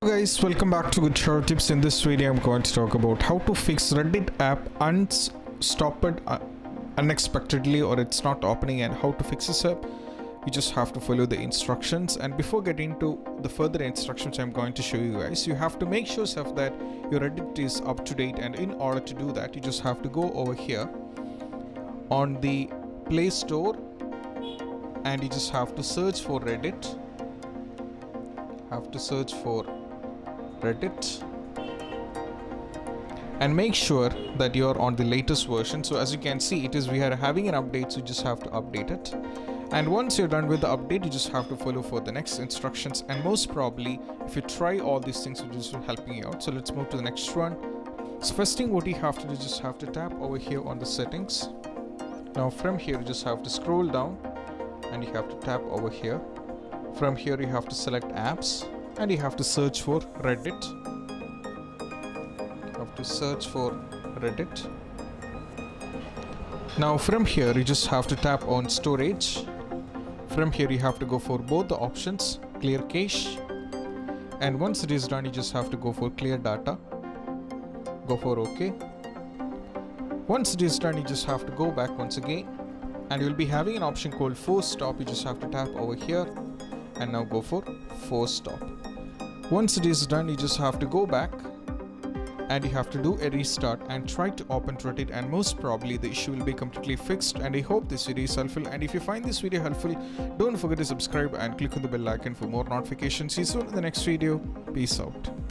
Hello guys, welcome back to Good Shower Tips. In this video I'm going to talk about how to fix Reddit app stop it unexpectedly or it's not opening, and how to fix this app. You just have to follow the instructions, and before getting to the further instructions I'm going to show you guys, you have to make sure that your Reddit is up to date, and in order to do that you just have to go over here on the Play Store and you just have to search for Reddit. And make sure that you're on the latest version. So as you can see, we are having an update, so you just have to update it. And once you're done with the update, you just have to follow for the next instructions, and most probably if you try all these things, it is helping you out. So let's move to the next one. So first thing what you have to do is just have to tap over here on the settings. Now from here you just have to scroll down and you have to tap over here. From here you have to select apps and you have to search for Reddit. Now from here you just have to tap on storage. From here you have to go for both the options, clear cache, and once it is done you just have to go for clear data. Go for OK. Once it is done you just have to go back once again, and you'll be having an option called force stop. You just have to tap over here and now go for force stop. Once it is done you just have to go back and you have to do a restart and try to open Reddit, and most probably the issue will be completely fixed. And I hope this video is helpful, and if you find this video helpful, don't forget to subscribe and click on the bell icon for more notifications. See you soon in the next video. Peace out.